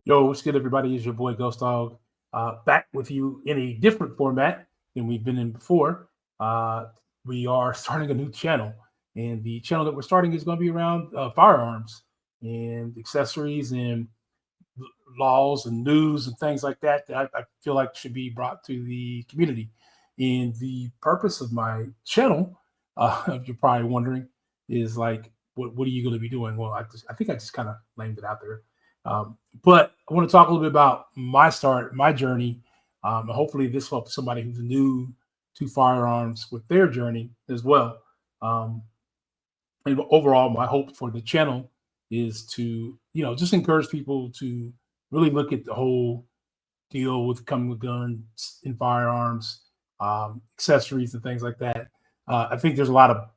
Yo, what's good, everybody? It's your boy Ghost Dog, back with you in a different format than we've been in before. Uh, we are starting a new channel, and the channel that we're starting is going to be around firearms and accessories and laws and news and things like that that I feel like should be brought to the community. And the purpose of my channel, if you're probably wondering, is like, what are you going to be doing? Well, I think I just kind of named it out there. But I want to talk a little bit about my start, my journey. And hopefully, this will help somebody who's new to firearms with their journey as well. Um, and overall, my hope for the channel is to, just encourage people to really look at the whole deal with coming with guns and firearms, accessories, and things like that. I think there's a lot of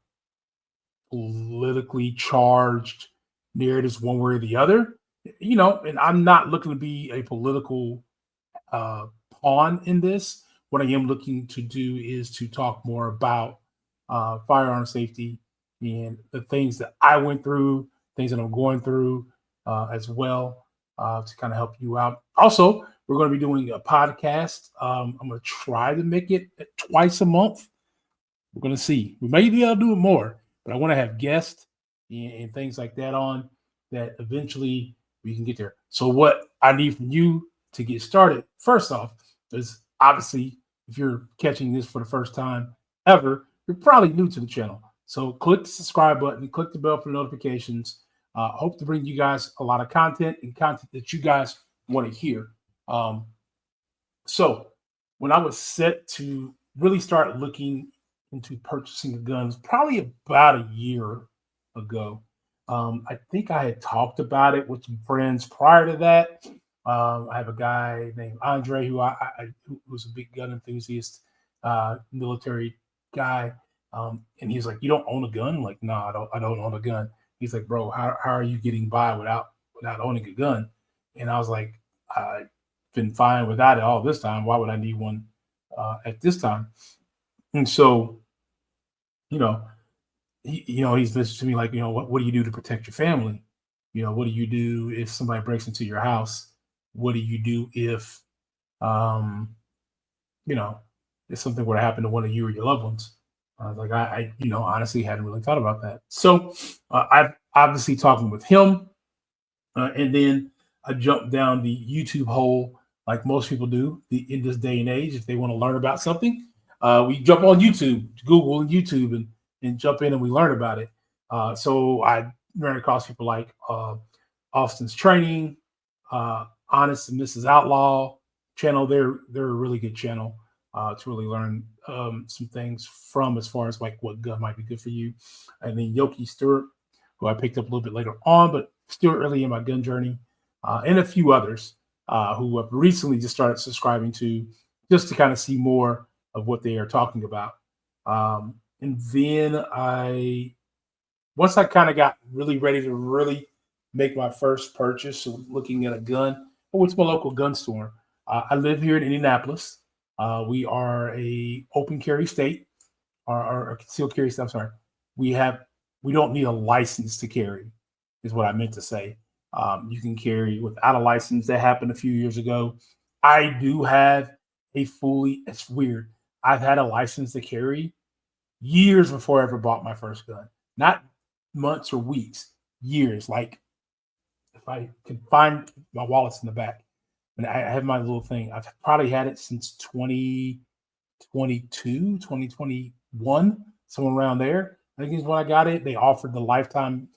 politically charged narratives one way or the other, and I'm not looking to be a political uh, pawn in this. What I am looking to do is to talk more about firearm safety and the things that I went through, things that I'm going through as well, to kind of help you out. Also, we're going to be doing a podcast. I'm going to try to make it twice a month. We're going to see. We may be able to do it more, but I want to have guests and things like that on that eventually we can get there. So what I need from you to get started, first off, is obviously if you're catching this for the first time ever, you're probably new to the channel. So click the subscribe button, click the bell for notifications. Hope to bring you guys a lot of content and content that you guys want to hear. So when I was set to really start looking into purchasing a gun, it was probably about a year ago. I think I had talked about it with some friends prior to that. I have a guy named Andre who was a big gun enthusiast, military guy, and he's like, "You don't own a gun?" I'm like, "No, I don't own a gun." He's like, "Bro, how are you getting by without owning a gun?" And I was like, "I've been fine without it all this time. Why would I need one at this time?" And so, you know, he's listening to me like, what do you do to protect your family? What do you do if somebody breaks into your house? What do you do if, um, you know, if something were to happen to one of you or your loved ones? I was like, honestly hadn't really thought about that. So I've obviously talking with him, and then I jumped down the YouTube hole like most people do in this day and age. If they want to learn about something, we jump on YouTube, Google and YouTube, and jump in and we learn about it. So I ran across people like Austin's Training, Honest and Mrs. Outlaw channel. They're a really good channel to really learn some things from, as far as like what gun might be good for you. And then Yoki Stewart, who I picked up a little bit later on, but still early in my gun journey, and a few others who I've recently just started subscribing to, just to kind of see more of what they are talking about. And then once I kind of got really ready to really make my first purchase, so looking at a gun, I went to my local gun store. I live here in Indianapolis. We are a open carry state, or concealed carry state. I'm sorry. We don't need a license to carry, is what I meant to say. You can carry without a license. That happened a few years ago. I do have it's weird. I've had a license to carry years before I ever bought my first gun. Not months or weeks, years. Like, if I can find my wallets in the back, and I have my little thing. I've probably had it since 2022, 2021, somewhere around there. I think is when I got it. They offered the lifetime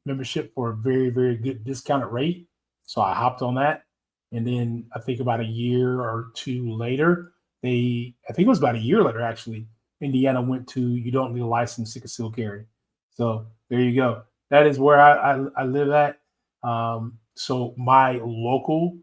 membership for a very, very good discounted rate. So I hopped on that. And then I think about a year or two later, I think it was about a year later, actually, Indiana went to, you don't need a license to conceal carry. So there you go. That is where I live at. So my local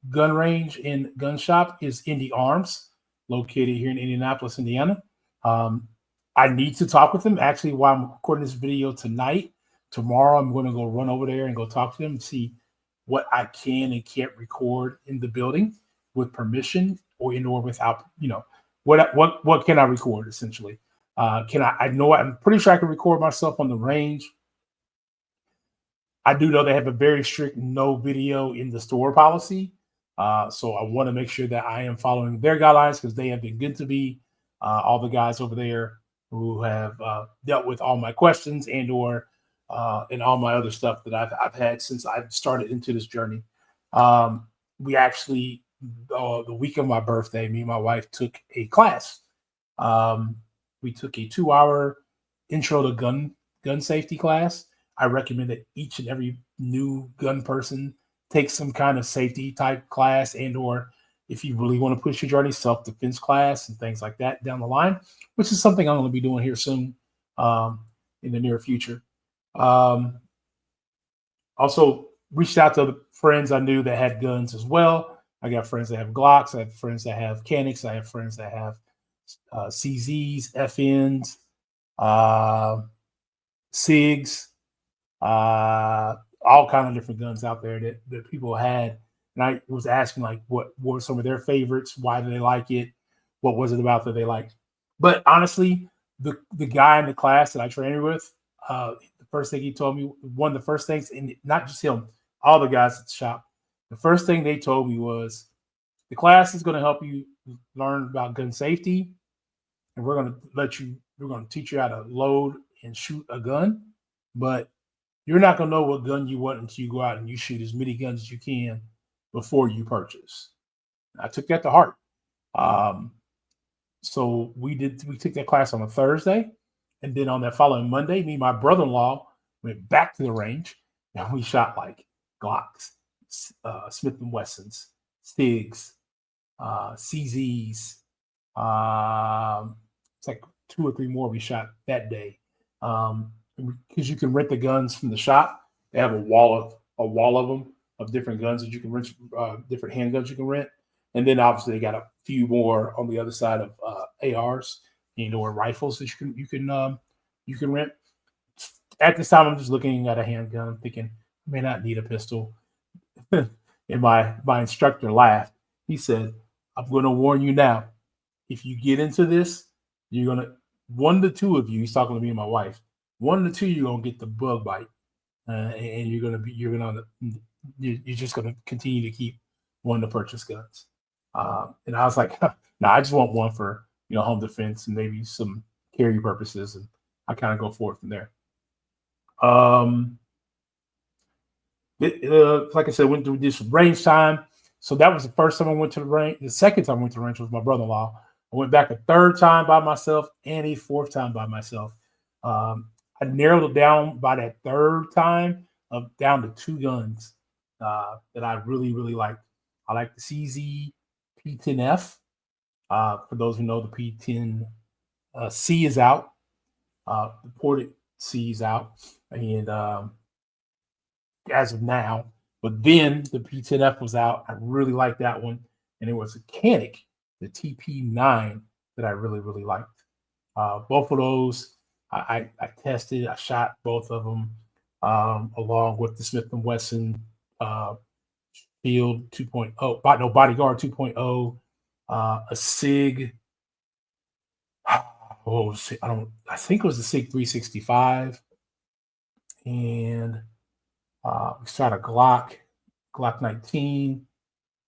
gun range and gun shop is Indy Arms, located here in Indianapolis, Indiana. I need to talk with them. Actually, while I'm recording this video tonight, tomorrow I'm going to go run over there and go talk to them and see what I can and can't record in the building with permission or without, what can I record essentially? I'm pretty sure I can record myself on the range. I do know they have a very strict no video in the store policy. So I want to make sure that I am following their guidelines because they have been good to me. All the guys over there who have dealt with all my questions and all my other stuff that I've had since I've started into this journey. We actually, the week of my birthday, me and my wife took a class. Um, we took a 2 hour intro to gun safety class. I recommend that each and every new gun person take some kind of safety type class, and or if you really want to push your journey, self-defense class and things like that down the line, which is something I'm going to be doing here soon, in the near future. Um, Also reached out to the friends I knew that had guns as well. I got friends that have Glocks. I have friends that have Canics. I have friends that have CZs, FNs, uh, SIGs, all kind of different guns out there that people had. And I was asking like, what were some of their favorites? Why do they like it? What was it about that they liked? But honestly, the guy in the class that I trained with, the first thing he told me, one of the first things, and not just him, all the guys at the shop, the first thing they told me was the class is going to help you learn about gun safety, and we're going to teach you how to load and shoot a gun, but you're not going to know what gun you want until you go out and you shoot as many guns as you can before you purchase. I took that to heart. Um, so we took that class on a Thursday, and then on that following Monday, me and my brother-in-law went back to the range and we shot like Glocks, Smith and Wessons, Stigs, CZs. It's like 2 or 3 more we shot that day. Because you can rent the guns from the shop. They have a wall of them of different guns that you can rent, different handguns you can rent, and then obviously they got a few more on the other side of ARs or rifles that you can rent. At this time, I'm just looking at a handgun. I'm thinking I may not need a pistol. And my instructor laughed. He said, "I'm going to warn you now. If you get into this, you're gonna one to two of you." He's talking to me and my wife. 1 to 2, you're gonna get the bug bite, and you're just gonna continue to keep wanting to purchase guns. And I was like, "No, I just want one for home defense and maybe some carry purposes," and I kind of go forward from there. Um, like I said, went through this range time. So that was the first time I went to the range. The second time I went to the range was my brother-in-law. I went back a third time by myself and a fourth time by myself. I narrowed it down by that third time down to 2 guns that I really, really like. I like the CZ P10F. For those who know, the P10 C is out. The ported C is out. And as of now. But then the P10F was out. I really liked that one. And it was a Canic, the TP9, that I really, really liked. Both of those, I tested. I shot both of them along with the Smith & Wesson Field 2.0, no, Bodyguard 2.0, a SIG. What was it? I think it was the SIG 365. And we shot a Glock 19.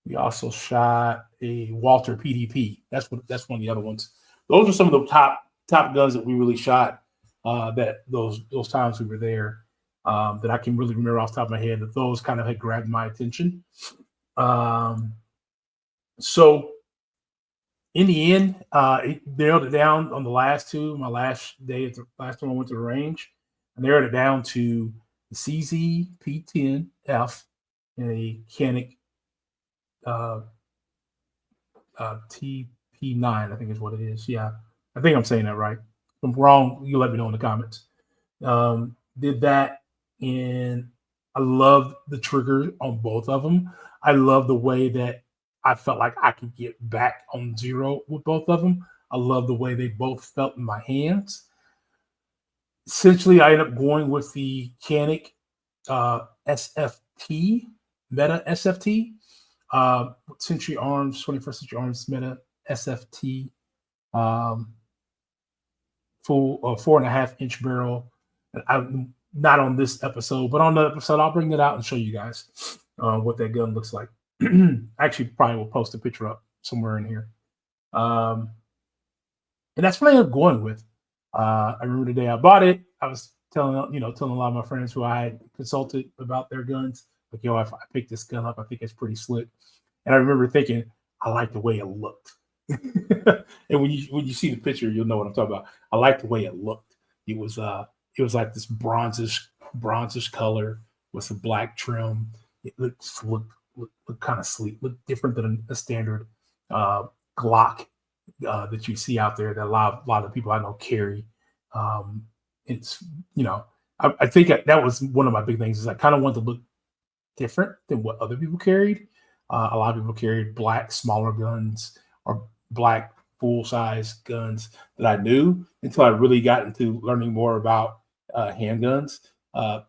We also shot a Walter PDP. That's one of the other ones. Those are some of the top guns that we really shot. That those times we were there, that I can really remember off the top of my head. That those kind of had grabbed my attention. So in the end, it narrowed it down on the last two. My last day, last time I went to the range, I narrowed it down to the CZ P10F and a Canic TP9, I think is what it is. Yeah, I think I'm saying that right. If I'm wrong, you let me know in the comments. Did that, and I love the trigger on both of them. I love the way that I felt like I could get back on zero with both of them. I love the way they both felt in my hands. Essentially, I ended up going with the Canic SFT, Meta SFT, Century Arms, 21st Century Arms Meta SFT, full 4.5-inch barrel. not on this episode, but on the episode, I'll bring it out and show you guys what that gun looks like. Actually, probably will post a picture up somewhere in here. Um, and that's what I ended up going with. I remember the day I bought it. I was telling a lot of my friends who I had consulted about their guns, like, yo, if I picked this gun up, I think it's pretty slick. And I remember thinking, I like the way it looked. And when you see the picture, you'll know what I'm talking about. I like the way it looked. It was like this bronzish color with some black trim. It looked kind of sleek, looked different than a standard uh, Glock that you see out there that a lot of people I know carry. Um, it's I think that was one of my big things is I kind of wanted to look different than what other people carried. A lot of people carried black smaller guns or black full size guns that I knew until I really got into learning more about handguns.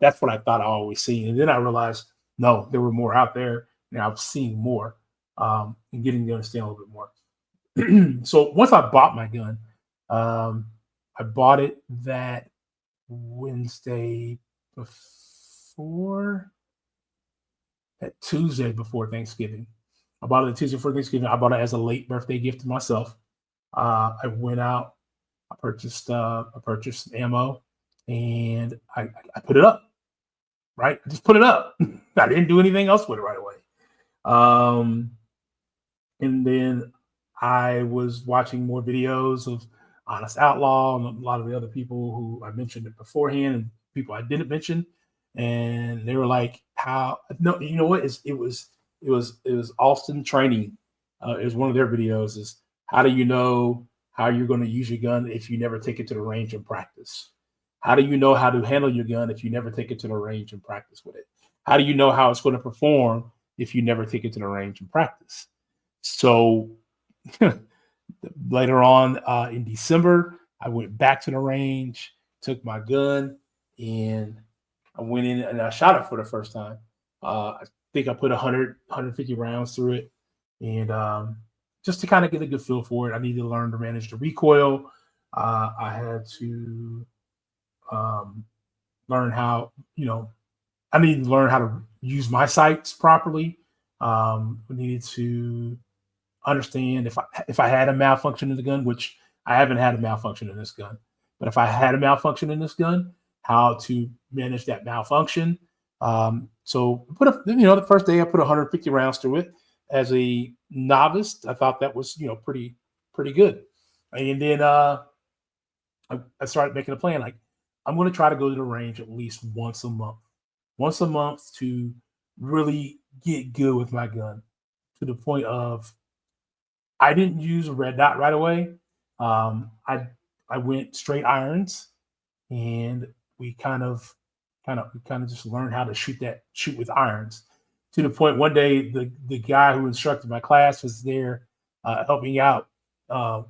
That's what I thought I always seen, and then I realized no, there were more out there, and I was seeing more and getting to understand a little bit more. So once I bought my gun, um, I bought it that Wednesday before that Tuesday before Thanksgiving. I bought it Tuesday before Thanksgiving. I bought it as a late birthday gift to myself. I went out, I purchased ammo, and I put it up. Right, I just put it up. I didn't do anything else with it right away. Um, and then I was watching more videos of Honest Outlaw and a lot of the other people who I mentioned it beforehand and people I didn't mention. And they were like, how no, you know what? It was Austin Training. It was one of their videos is how do you know how you're going to use your gun if you never take it to the range and practice? How do you know how to handle your gun if you never take it to the range and practice with it? How do you know how it's going to perform if you never take it to the range and practice? So later on in December, I went back to the range, took my gun, and I went in and I shot it for the first time. I think I put 150 rounds through it. And just to kind of get a good feel for it, I needed to learn to manage the recoil. I had to um, learn how, I needed to learn how to use my sights properly. I needed to understand if I had a malfunction in the gun, which I haven't had a malfunction in this gun, but if I had a malfunction in this gun, how to manage that malfunction. So the first day I put 150 rounds through it as a novice. I thought that was pretty good, and then I started making a plan like I'm going to try to go to the range at least once a month to really get good with my gun to the point of I didn't use a red dot right away. I went straight irons, and we kind of just learned how to shoot with irons. To the point one day, the guy who instructed my class was there helping out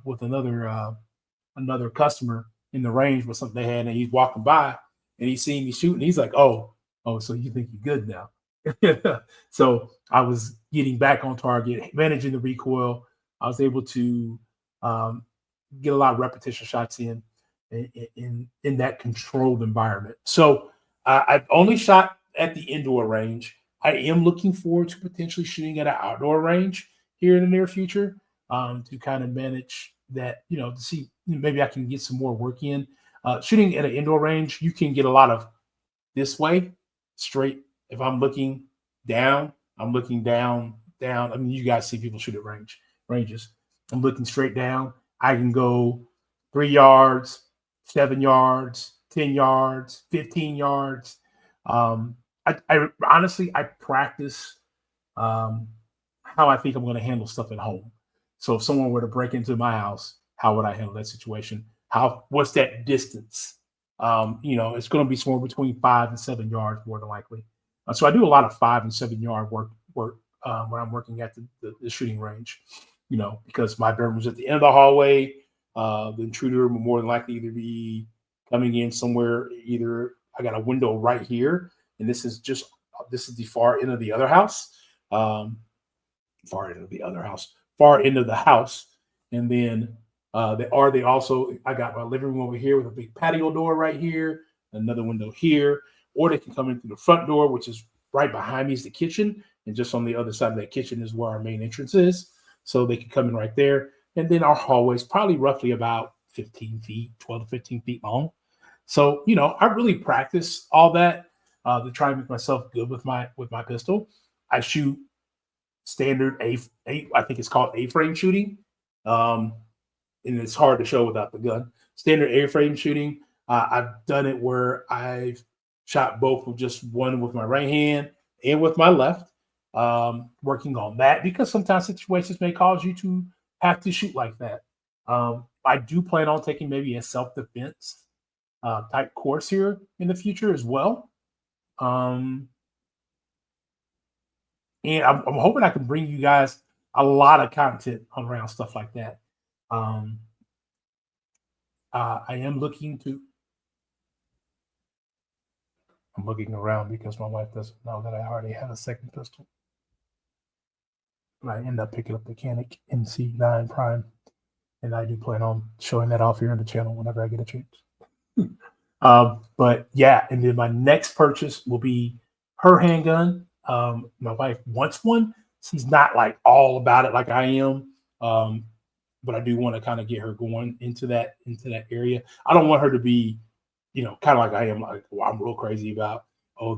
with another customer in the range with something they had, and he's walking by and he's seeing me shooting. He's like, "Oh, so you think you're good now?" So I was getting back on target, managing the recoil. I was able to um, get a lot of repetition shots in that controlled environment. So I've only shot at the indoor range. I am looking forward to potentially shooting at an outdoor range here in the near future to kind of manage that, to see maybe I can get some more work in. Shooting at an indoor range, you can get a lot of this way, straight. If I'm looking down, I'm looking down. I mean, you guys see people shoot at ranges. I'm looking straight down. I can go 3 yards, 7 yards, 10 yards, 15 yards. I honestly I practice um, how I think I'm going to handle stuff at home. So if someone were to break into my house, how would I handle that situation? What's that distance? It's going to be somewhere between 5 and 7 yards more than likely. So I do a lot of 5 and 7 yard work when I'm working at the shooting range. Because my bedroom's at the end of the hallway. The intruder will more than likely either be coming in somewhere. Either I got a window right here, and this is the far end of the other house. Um, far end of the other house, far end of the house, and then they also I got my living room over here with a big patio door right here. another window here, or they can come in through the front door, which is right behind me is the kitchen, and just on the other side of that kitchen is where our main entrance is. So they can come in right there. And then our hallway is probably roughly about 15 feet, 12 to 15 feet long. So, I really practice all that to try and make myself good with my pistol. I shoot standard I think it's called A-frame shooting. Um, and it's hard to show without the gun. Standard A-frame shooting. I've done it where I've shot both with just one with my right hand and with my left, working on that because sometimes situations may cause you to have to shoot like that. I do plan on taking maybe a self-defense type course here in the future as well. Um, and I'm hoping I can bring you guys a lot of content around stuff like that. Um, I am looking to. I'm looking around because my wife doesn't know that I already have a second pistol. And I end up picking up the Canic MC9 Prime, and I do plan on showing that off here on the channel whenever I get a chance. But yeah, and then my next purchase will be her handgun. My wife wants one. She's not like all about it like I am. But I do want to kind of get her going into that area. I don't want her to be, kind of like I am, like, well, I'm real crazy about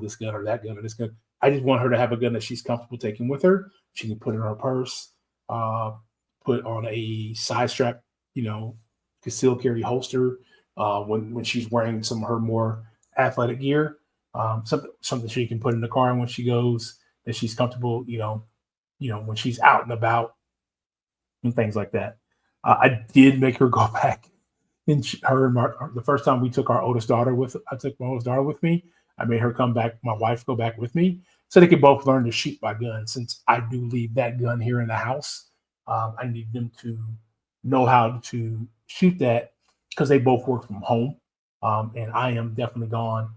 this gun or that gun or this gun. I just want her to have a gun that she's comfortable taking with her. She can put in her purse, put on a side strap, concealed carry holster when she's wearing some of her more athletic gear. Something she can put in the car when she goes that she's comfortable, when she's out and about and things like that. I did make her go back, and the first time we took our oldest daughter I took my oldest daughter with me. I made her come back, my wife go back with me, so they could both learn to shoot by gun. Since I do leave that gun here in the house, I need them to know how to shoot that because they both work from home, and I am definitely gone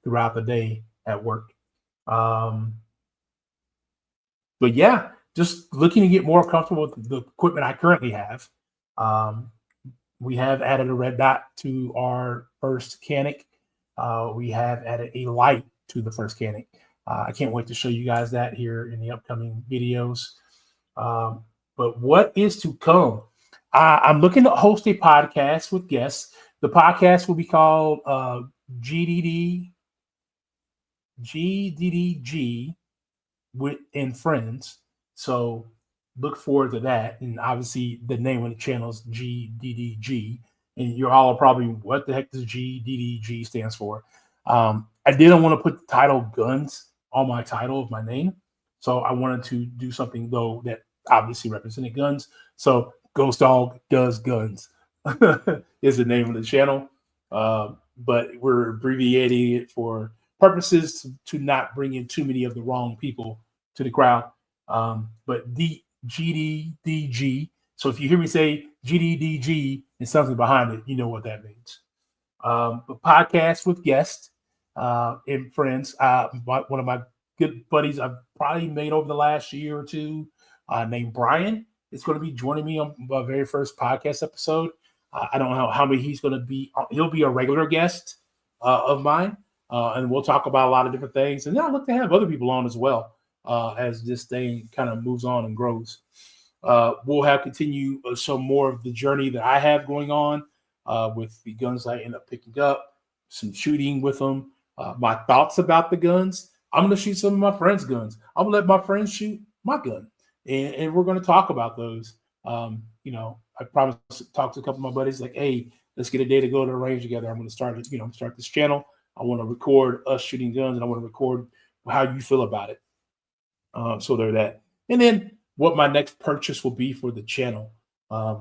throughout the day at work. But yeah, just looking to get more comfortable with the equipment I currently have. We have added a red dot to our first Canic. We have added a light to the first Canic. I can't wait to show you guys that here in the upcoming videos. But what is to come? I'm looking to host a podcast with guests. The podcast will be called GDDG and Friends. So look forward to that. And obviously, the name of the channel is GDDG. And you're all probably, what the heck does GDDG stands for? I didn't want to put the title guns on my title of my name. So I wanted to do something, though, that obviously represented guns. So Ghost Dog Does Guns is the name of the channel. But we're abbreviating it for purposes to not bring in too many of the wrong people to the crowd. But the GDDG. So if you hear me say GDDG and something behind it, you know what that means. But podcast with guests and friends. One of my good buddies I've probably made over the last year or two, named Brian, is going to be joining me on my very first podcast episode. I don't know how many he's going to be. He'll be a regular guest of mine, and we'll talk about a lot of different things. And then I'd look to have other people on as well as this thing kind of moves on and grows. We'll have continue some more of the journey that I have going on with the guns I end up picking up, some shooting with them, my thoughts about the guns. I'm going to shoot some of my friends' guns. I'm going to let my friends shoot my gun, and we're going to talk about those. I promised to talk to a couple of my buddies, like, hey, let's get a day to go to the range together. I'm going to start this channel. I want to record us shooting guns, and I want to record how you feel about it. So they're that. And then what my next purchase will be for the channel. I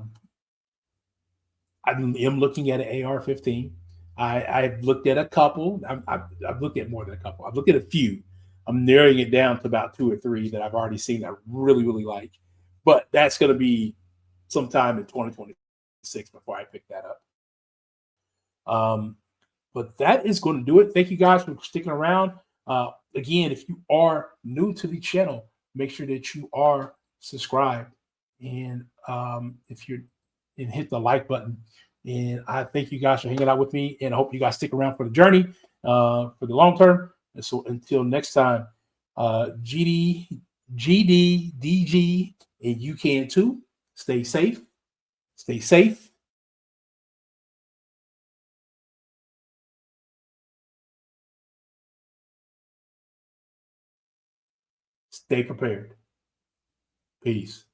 am looking at an AR-15. I've looked at a couple. I've looked at more than a couple. I've looked at a few. I'm narrowing it down to about 2 or 3 that I've already seen that I really, really like. But that's going to be sometime in 2026 before I pick that up. But that is going to do it. Thank you guys for sticking around. Again, if you are new to the channel, make sure that you are subscribed, and if you're and hit the like button. And I thank you guys for hanging out with me. And I hope you guys stick around for the journey for the long term. And so until next time, GDDG, and you can too. Stay safe. Stay safe. Stay prepared. Peace.